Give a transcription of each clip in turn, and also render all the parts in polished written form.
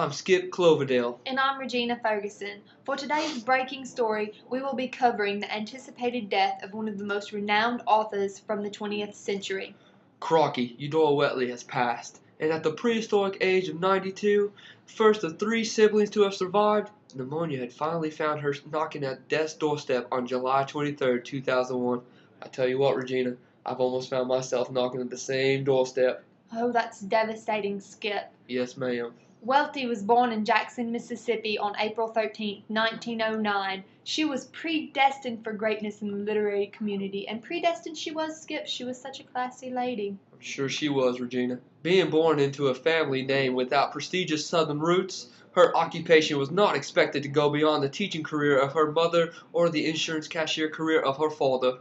I'm Skip Cloverdale. And I'm Regina Ferguson. For today's breaking story, we will be covering the anticipated death of one of the most renowned authors from the 20th century. Crocky, Eudora Welty has passed, and at the prehistoric age of 92, first of 3 siblings to have survived, pneumonia had finally found her knocking at death's doorstep on July 23, 2001. I tell you what, Regina, I've almost found myself knocking at the same doorstep. Oh, that's devastating, Skip. Yes, ma'am. Welty was born in Jackson, Mississippi on April 13, 1909. She was predestined for greatness in the literary community, and predestined she was, Skip. She was such a classy lady. I'm sure she was, Regina. Being born into a family name without prestigious Southern roots, her occupation was not expected to go beyond the teaching career of her mother or the insurance cashier career of her father.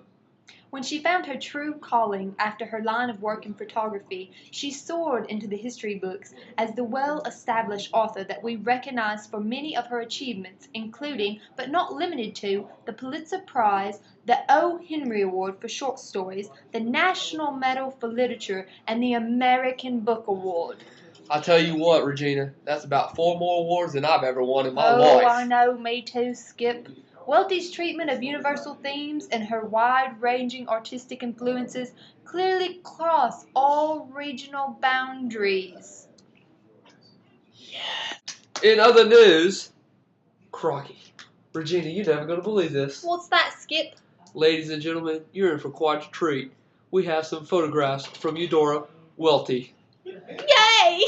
When she found her true calling after her line of work in photography, she soared into the history books as the well-established author that we recognize for many of her achievements, including, but not limited to, the Pulitzer Prize, the O. Henry Award for short stories, the National Medal for Literature, and the American Book Award. I tell you what, Regina, that's about 4 more awards than I've ever won in my Oh, life. I know, me too, Skip. Welty's treatment of universal themes and her wide-ranging artistic influences clearly cross all regional boundaries. In other news, Crocky. Regina, you're never going to believe this. What's that, Skip? Ladies and gentlemen, you're in for quite a treat. We have some photographs from Eudora Welty. Yay!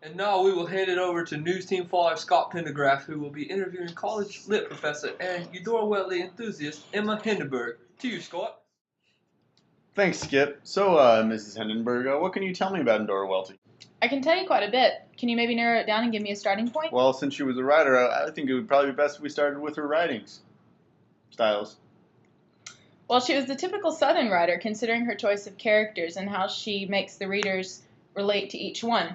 And now we will hand it over to News Team 5 Scott Pendergraft, who will be interviewing college lit professor and Eudora Welty enthusiast Emma Hindenburg. To you, Scott. Thanks, Skip. So, Mrs. Hindenburg, what can you tell me about Eudora Welty? I can tell you quite a bit. Can you maybe narrow it down and give me a starting point? Well, since she was a writer, I think it would probably be best if we started with her writings. Styles. Well, she was the typical Southern writer, considering her choice of characters and how she makes the readers relate to each one.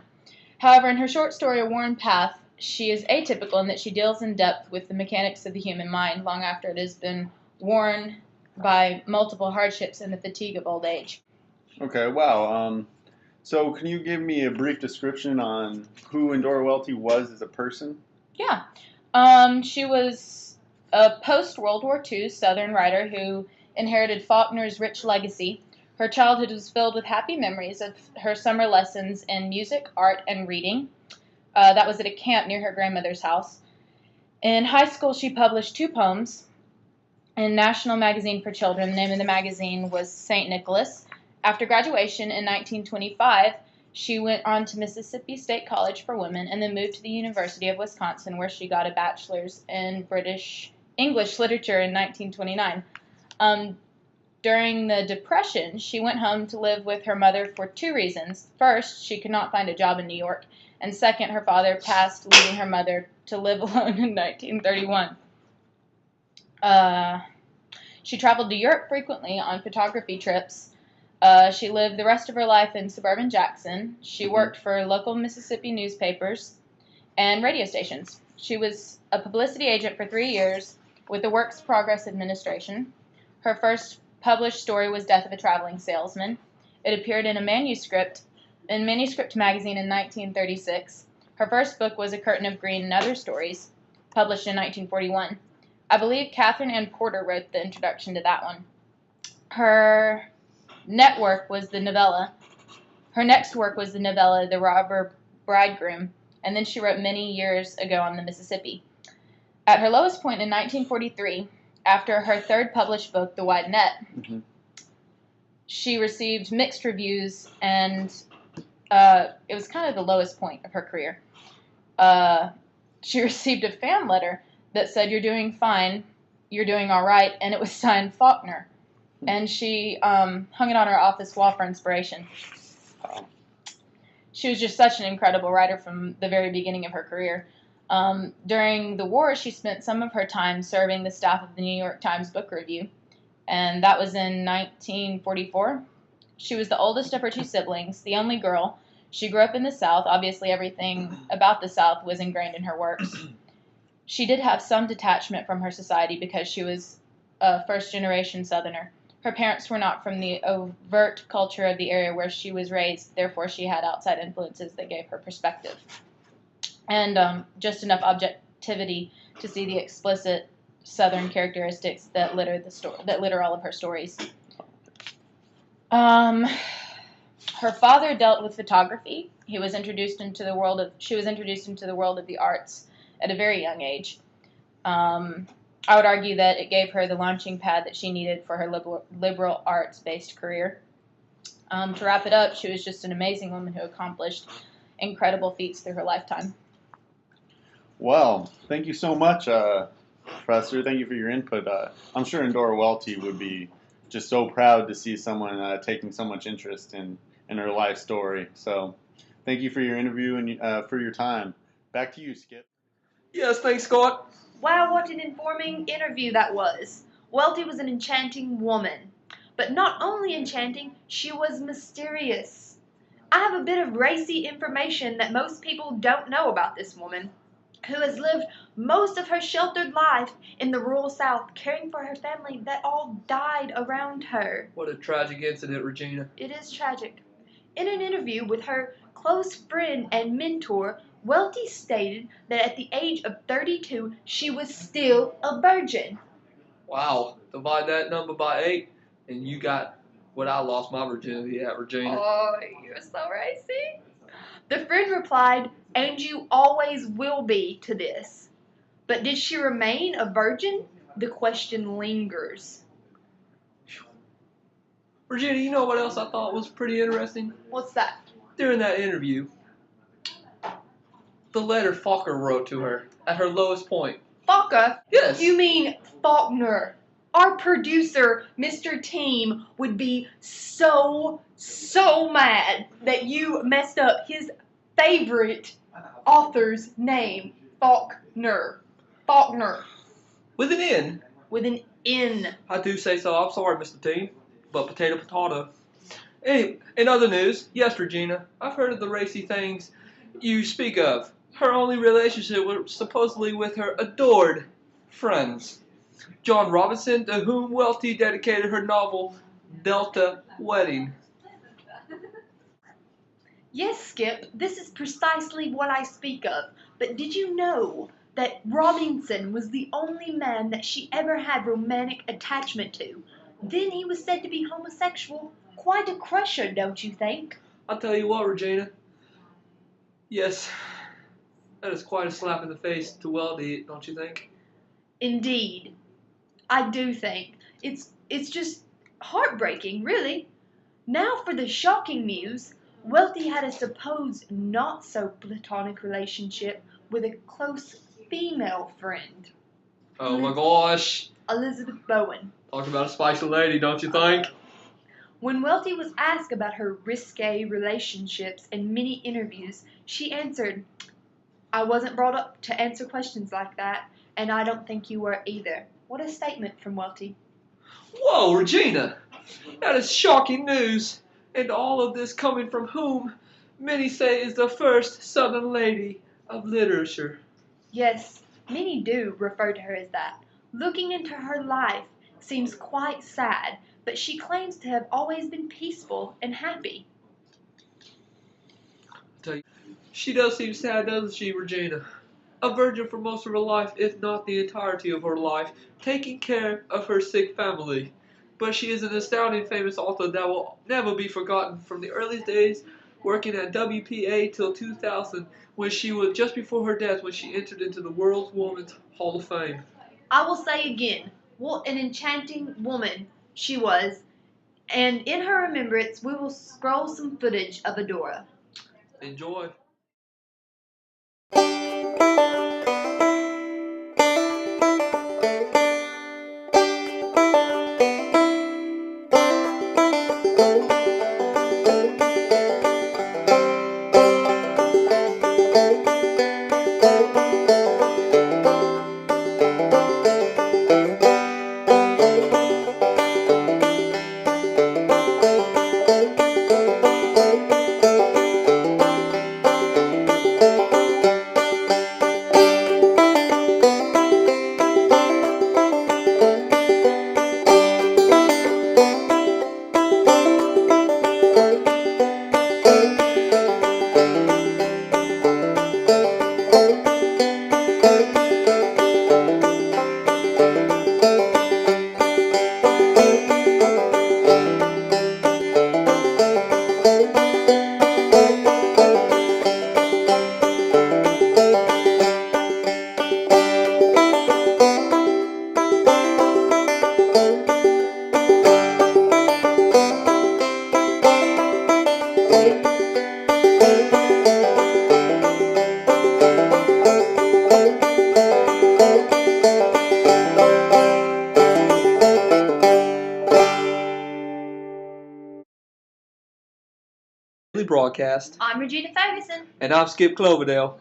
However, in her short story, A Worn Path, she is atypical in that she deals in depth with the mechanics of the human mind long after it has been worn by multiple hardships and the fatigue of old age. Okay, wow. So can you give me a brief description on who Eudora Welty was as a person? Yeah. She was a post-World War II Southern writer who inherited Faulkner's rich legacy. Her childhood was filled with happy memories of her summer lessons in music, art, and reading. That was at a camp near her grandmother's house. In high school, she published 2 poems in National Magazine for Children. The name of the magazine was St. Nicholas. After graduation in 1925, she went on to Mississippi State College for Women and then moved to the University of Wisconsin, where she got a bachelor's in British English literature in 1929. During the Depression, she went home to live with her mother for 2 reasons. First, she could not find a job in New York, and second, her father passed, leaving her mother to live alone in 1931. She traveled to Europe frequently on photography trips. She lived the rest of her life in suburban Jackson. She worked for local Mississippi newspapers and radio stations. She was a publicity agent for 3 years with the Works Progress Administration. Her first published story was Death of a Traveling Salesman. It appeared in Manuscript magazine in 1936. Her first book was A Curtain of Green and Other Stories, published in 1941. I believe Catherine Ann Porter wrote the introduction to that one. Her next work was the novella. The Robber Bridegroom, and then she wrote many years ago on the Mississippi. At her lowest point in 1943, after her third published book, The Wide Net, she received mixed reviews, and it was kind of the lowest point of her career. She received a fan letter that said, "You're doing fine, you're doing all right," and it was signed Faulkner. And she hung it on her office wall for inspiration. She was just such an incredible writer from the very beginning of her career. During the war, she spent some of her time serving the staff of the New York Times Book Review, and that was in 1944. She was the oldest of her two siblings, the only girl. She grew up in the South. Obviously, everything about the South was ingrained in her works. She did have some detachment from her society because she was a first-generation Southerner. Her parents were not from the overt culture of the area where she was raised, therefore she had outside influences that gave her perspective. And just enough objectivity to see the explicit Southern characteristics that litter all of her stories. Her father dealt with photography. She was introduced into the world of the arts at a very young age. I would argue that it gave her the launching pad that she needed for her liberal arts-based career. To wrap it up, she was just an amazing woman who accomplished incredible feats through her lifetime. Well, thank you so much, Professor. Thank you for your input. I'm sure Eudora Welty would be just so proud to see someone taking so much interest in her life story. So thank you for your interview and for your time. Back to you, Skip. Yes, thanks, Scott. Wow, what an informing interview that was. Welty was an enchanting woman. But not only enchanting, she was mysterious. I have a bit of racy information that most people don't know about this woman, who has lived most of her sheltered life in the rural South, caring for her family that all died around her. What a tragic incident, Regina. It is tragic. In an interview with her close friend and mentor, Welty stated that at the age of 32, she was still a virgin. Wow. Divide that number by 8, and you got what I lost my virginity at, Regina. Oh, you're so racy. The friend replied, "And you always will be to this." But did she remain a virgin? The question lingers. Regina, you know what else I thought was pretty interesting? What's that? During that interview, the letter Faulkner wrote to her at her lowest point. Faulkner? Yes. You mean Faulkner. Our producer, Mr. Team, would be so mad that you messed up his favorite author's name. Faulkner. Faulkner. With an N. With an N. I do say so. I'm sorry, Mr. Team. But potato. Anyway, in other news, yes, Regina, I've heard of the racy things you speak of. Her only relationship was supposedly with her adored friends. John Robinson, to whom Welty dedicated her novel, Delta Wedding. Yes, Skip, this is precisely what I speak of. But did you know that Robinson was the only man that she ever had romantic attachment to? Then he was said to be homosexual. Quite a crusher, don't you think? I'll tell you what, Regina. Yes, that is quite a slap in the face to Welty, don't you think? Indeed. I do think. It's just heartbreaking, really. Now for the shocking news. Welty had a supposed not-so-platonic relationship with a close female friend. Oh my gosh. Elizabeth Bowen. Talk about a spicy lady, don't you think? When Welty was asked about her risque relationships in many interviews, she answered, "I wasn't brought up to answer questions like that, and I don't think you were either." What a statement from Welty. Whoa, Regina! That is shocking news. And all of this coming from whom many say is the first Southern lady of literature. Yes, many do refer to her as that. Looking into her life seems quite sad, but she claims to have always been peaceful and happy. She does seem sad, doesn't she, Regina? A virgin for most of her life, if not the entirety of her life, taking care of her sick family. but she is an astounding famous author that will never be forgotten from the earliest days working at WPA till 2000, when she was just before her death when she entered into the World's Women's Hall of Fame. I will say again, what an enchanting woman she was, and in her remembrance we will scroll some footage of Eudora. Enjoy. Broadcast. I'm Regina Ferguson. And I'm Skip Cloverdale.